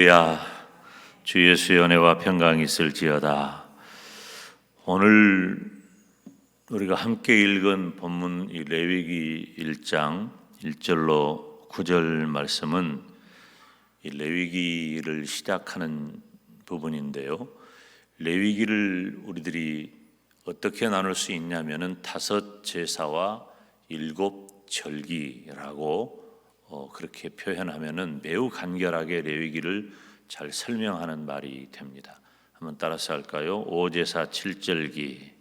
야, 주 예수의 은혜와 평강이 있을지어다. 오늘 우리가 함께 읽은 본문 이 레위기 1장 1절로 9절 말씀은 이 레위기를 시작하는 부분인데요. 레위기를 우리들이 어떻게 나눌 수 있냐면은 5 제사와 7 절기라고 그렇게 표현하면은 매우 간결하게 레위기를 잘 설명하는 말이 됩니다. 한번 따라서 할까요? 5제사 7절기,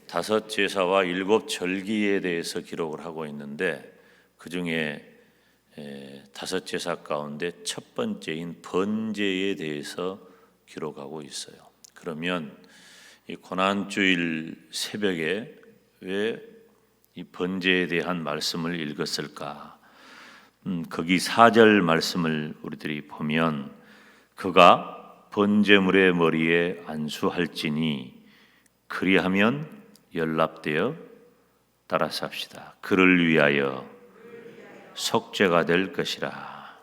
5 제사와 7 절기에 대해서 기록을 하고 있는데 그 중에 5 제사 가운데 첫 번째인 번제에 대해서 기록하고 있어요. 그러면 이 고난주일 새벽에 왜 이 번제에 대한 말씀을 읽었을까? 거기 4절 말씀을 우리들이 보면 그가 번제물의 머리에 안수할지니 그리하면 연락되어 따라서 합시다. 그를 위하여 속죄가 될 것이라.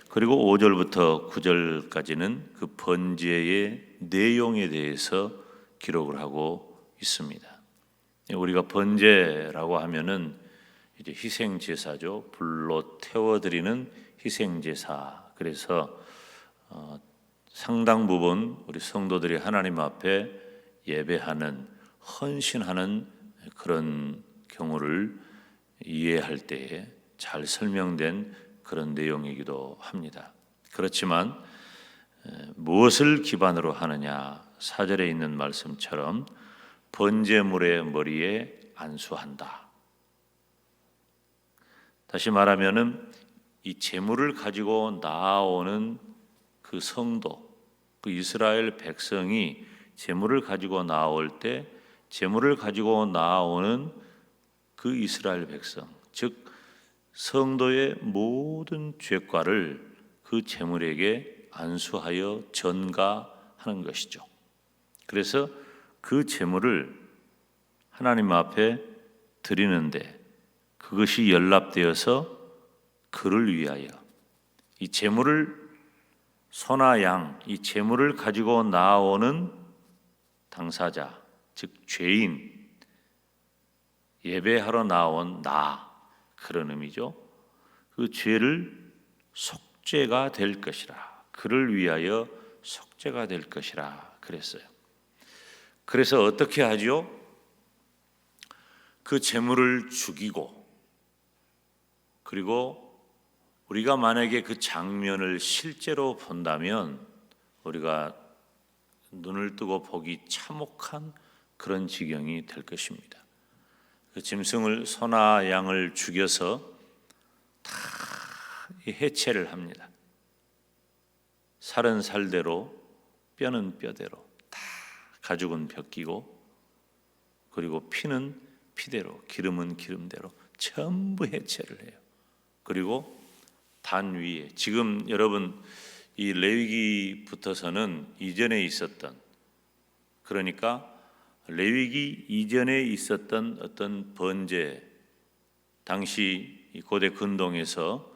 그리고 5절부터 9절까지는 그 번제의 내용에 대해서 기록을 하고 있습니다. 우리가 번제라고 하면은 이제 희생 제사죠. 불로 태워드리는 희생 제사. 그래서 상당 부분 우리 성도들이 하나님 앞에 예배하는 헌신하는 그런 경우를 이해할 때에 잘 설명된 그런 내용이기도 합니다. 그렇지만 무엇을 기반으로 하느냐? 4절에 있는 말씀처럼 번제물의 머리에 안수한다. 다시 말하면은 이 제물을 가지고 나아오는 그 성도, 그 이스라엘 백성이 제물을 가지고 나올 때 제물을 가지고 나오는 그 이스라엘 백성, 즉 성도의 모든 죄과를 그 제물에게 안수하여 전가하는 것이죠. 그래서 그 제물을 하나님 앞에 드리는데 그것이 연락되어서 그를 위하여 이 제물을 소나 양, 이 제물을 가지고 나오는 당사자, 즉 죄인, 예배하러 나온 나, 그런 의미죠. 그 죄를 속죄가 될 것이라, 그를 위하여 속죄가 될 것이라 그랬어요. 그래서 어떻게 하죠? 그 제물을 죽이고, 그리고 우리가 만약에 그 장면을 실제로 본다면 우리가 눈을 뜨고 보기 참혹한 그런 지경이 될 것입니다. 그 짐승을 소나 양을 죽여서 다 해체를 합니다. 살은 살대로, 뼈는 뼈대로, 다 가죽은 벗기고, 그리고 피는 피대로, 기름은 기름대로 전부 해체를 해요. 그리고 단 위에, 지금 여러분 이 레위기부터서는 이전에 있었던, 그러니까 레위기 이전에 있었던 어떤 번제, 당시 이 고대 근동에서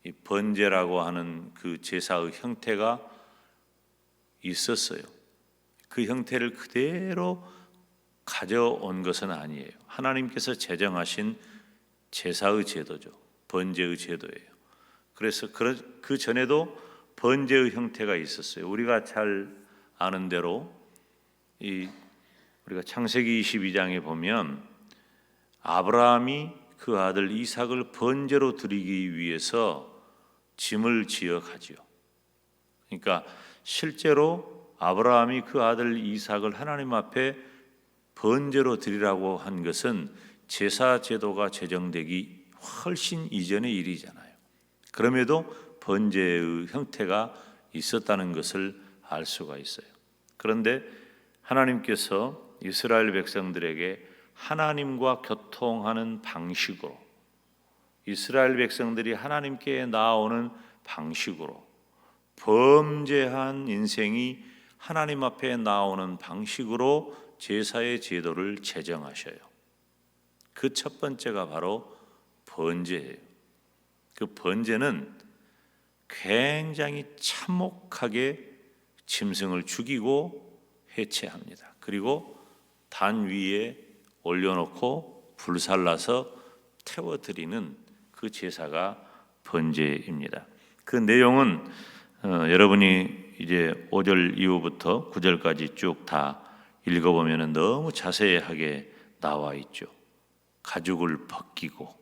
이 번제라고 하는 그 제사의 형태가 있었어요. 그 형태를 그대로 가져온 것은 아니에요. 하나님께서 제정하신 제사의 제도죠. 번제의 제도예요. 그래서 그 전에도 번제의 형태가 있었어요. 우리가 잘 아는 대로 우리가 창세기 22장에 보면 아브라함이 그 아들 이삭을 번제로 드리기 위해서 짐을 지어 가지요. 그러니까 실제로 아브라함이 그 아들 이삭을 하나님 앞에 번제로 드리라고 한 것은 제사 제도가 제정되기 훨씬 이전의 일이잖아요. 그럼에도 번제의 형태가 있었다는 것을 알 수가 있어요. 그런데 하나님께서 이스라엘 백성들에게 하나님과 교통하는 방식으로, 이스라엘 백성들이 하나님께 나아오는 방식으로, 범죄한 인생이 하나님 앞에 나오는 방식으로 제사의 제도를 제정하셔요. 그 첫 번째가 바로 번제예요. 그 번제는 굉장히 참혹하게 짐승을 죽이고 해체합니다. 그리고 단 위에 올려놓고 불살라서 태워드리는 그 제사가 번제입니다. 그 내용은 여러분이 이제 5절 이후부터 9절까지 쭉 다 읽어보면 너무 자세하게 나와 있죠. 가죽을 벗기고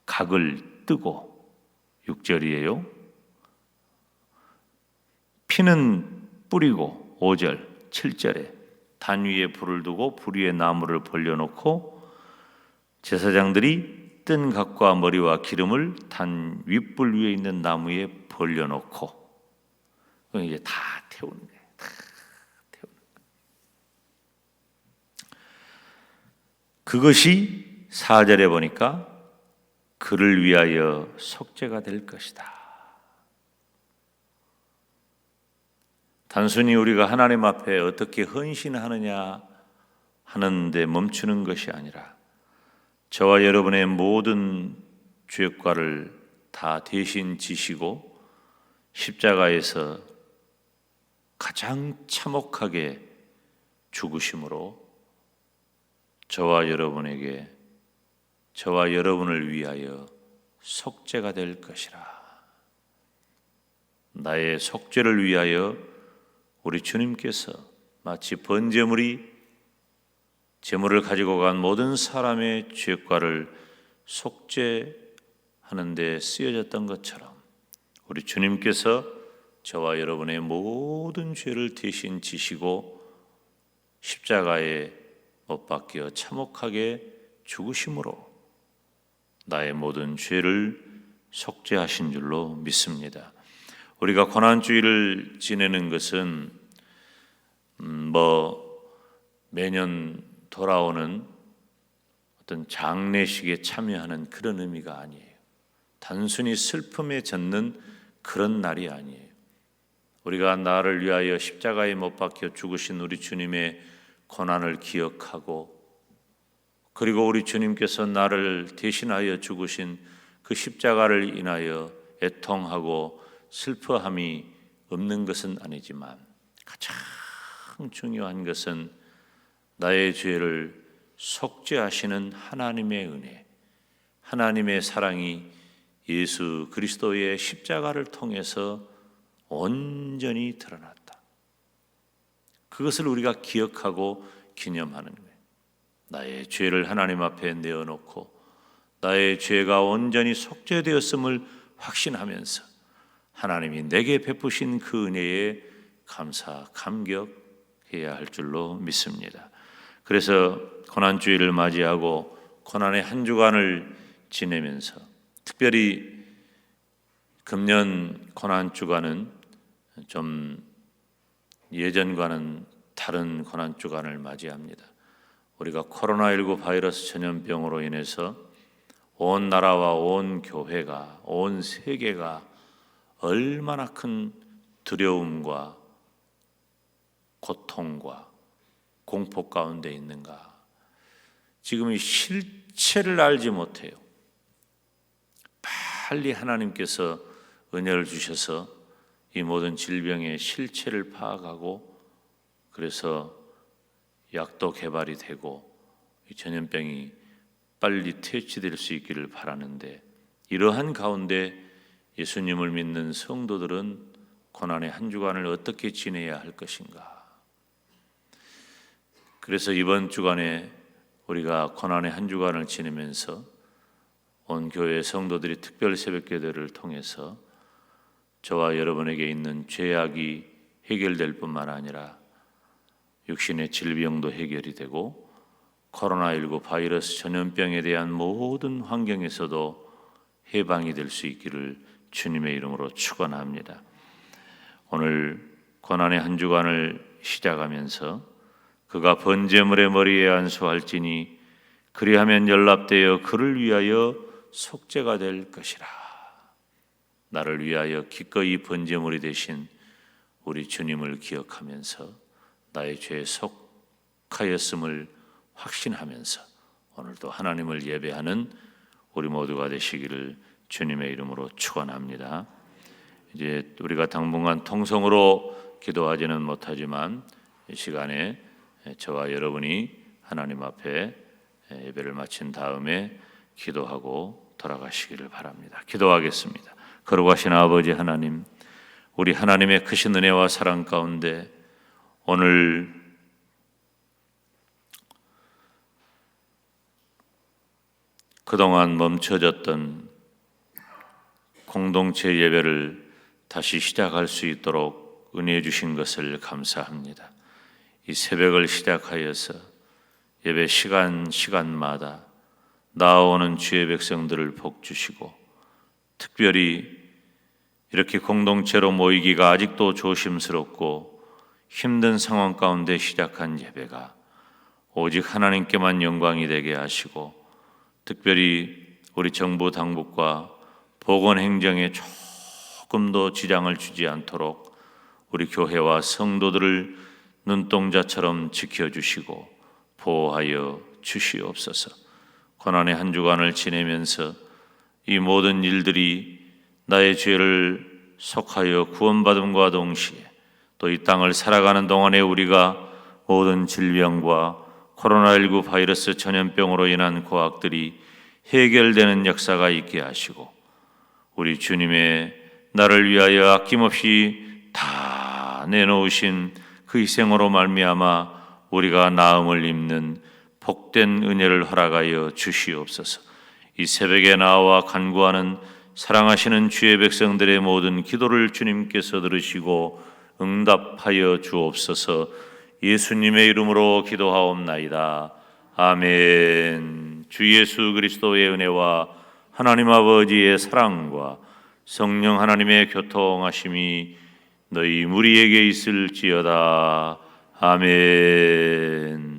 각을 뜨고 6절이에요. 피는 뿌리고 5절 7절에 단 위에 불을 두고 불 위에 나무를 벌려놓고 제사장들이 뜬 각과 머리와 기름을 단 윗불 위에 있는 나무에 벌려놓고 이제 다 태우는 거예요. 다 태우는 거예요. 그것이 4절에 보니까 그를 위하여 속죄가 될 것이다. 단순히 우리가 하나님 앞에 어떻게 헌신하느냐 하는데 멈추는 것이 아니라 저와 여러분의 모든 죄과를 다 대신 지시고 십자가에서 가장 참혹하게 죽으심으로 저와 여러분에게 저와 여러분을 위하여 속죄가 될 것이라. 나의 속죄를 위하여 우리 주님께서 마치 번제물이 제물을 가지고 간 모든 사람의 죄과를 속죄하는 데 쓰여졌던 것처럼 우리 주님께서 저와 여러분의 모든 죄를 대신 지시고 십자가에 못 박혀 참혹하게 죽으심으로 나의 모든 죄를 속죄하신 줄로 믿습니다. 우리가 고난주일을 지내는 것은 매년 돌아오는 어떤 장례식에 참여하는 그런 의미가 아니에요. 단순히 슬픔에 젖는 그런 날이 아니에요. 우리가 나를 위하여 십자가에 못 박혀 죽으신 우리 주님의 고난을 기억하고 그리고 우리 주님께서 나를 대신하여 죽으신 그 십자가를 인하여 애통하고 슬퍼함이 없는 것은 아니지만 가장 중요한 것은 나의 죄를 속죄하시는 하나님의 은혜, 하나님의 사랑이 예수 그리스도의 십자가를 통해서 온전히 드러났다. 그것을 우리가 기억하고 기념하는 거예요. 나의 죄를 하나님 앞에 내어놓고 나의 죄가 온전히 속죄되었음을 확신하면서 하나님이 내게 베푸신 그 은혜에 감사, 감격해야 할 줄로 믿습니다. 그래서 고난주일을 맞이하고 고난의 한 주간을 지내면서 특별히 금년 고난주간은 좀 예전과는 다른 고난주간을 맞이합니다. 우리가 코로나19 바이러스 전염병으로 인해서 온 나라와 온 교회가, 온 세계가 얼마나 큰 두려움과 고통과 공포 가운데 있는가. 지금 이 실체를 알지 못해요. 빨리 하나님께서 은혜를 주셔서 이 모든 질병의 실체를 파악하고 그래서 약도 개발이 되고 이 전염병이 빨리 퇴치될 수 있기를 바라는데 이러한 가운데 예수님을 믿는 성도들은 고난의 한 주간을 어떻게 지내야 할 것인가? 그래서 이번 주간에 우리가 고난의 한 주간을 지내면서 온 교회 성도들이 특별 새벽기도를 통해서 저와 여러분에게 있는 죄악이 해결될 뿐만 아니라 육신의 질병도 해결이 되고 코로나19 바이러스 전염병에 대한 모든 환경에서도 해방이 될 수 있기를 주님의 이름으로 축원합니다. 오늘 고난의 한 주간을 시작하면서 그가 번제물의 머리에 안수할지니 그리하면 연락되어 그를 위하여 속죄가 될 것이라. 나를 위하여 기꺼이 번제물이 되신 우리 주님을 기억하면서 나의 죄에 속하였음을 확신하면서 오늘도 하나님을 예배하는 우리 모두가 되시기를 주님의 이름으로 축원합니다. 이제 우리가 당분간 통성으로 기도하지는 못하지만 이 시간에 저와 여러분이 하나님 앞에 예배를 마친 다음에 기도하고 돌아가시기를 바랍니다. 기도하겠습니다. 거룩하신 아버지 하나님, 우리 하나님의 크신 은혜와 사랑 가운데 오늘 그동안 멈춰졌던 공동체 예배를 다시 시작할 수 있도록 은혜 주신 것을 감사합니다. 이 새벽을 시작하여서 예배 시간마다 나아오는 주의 백성들을 복 주시고, 특별히 이렇게 공동체로 모이기가 아직도 조심스럽고 힘든 상황 가운데 시작한 예배가 오직 하나님께만 영광이 되게 하시고, 특별히 우리 정부 당국과 보건 행정에 조금도 지장을 주지 않도록 우리 교회와 성도들을 눈동자처럼 지켜주시고 보호하여 주시옵소서. 고난의 한 주간을 지내면서 이 모든 일들이 나의 죄를 속하여 구원받음과 동시에 또 이 땅을 살아가는 동안에 우리가 모든 질병과 코로나19 바이러스 전염병으로 인한 고학들이 해결되는 역사가 있게 하시고, 우리 주님의 나를 위하여 아낌없이 다 내놓으신 그 희생으로 말미암아 우리가 나음을 입는 복된 은혜를 허락하여 주시옵소서. 이 새벽에 나와 간구하는 사랑하시는 주의 백성들의 모든 기도를 주님께서 들으시고 응답하여 주옵소서. 예수님의 이름으로 기도하옵나이다. 아멘. 주 예수 그리스도의 은혜와 하나님 아버지의 사랑과 성령 하나님의 교통하심이 너희 무리에게 있을지어다. 아멘.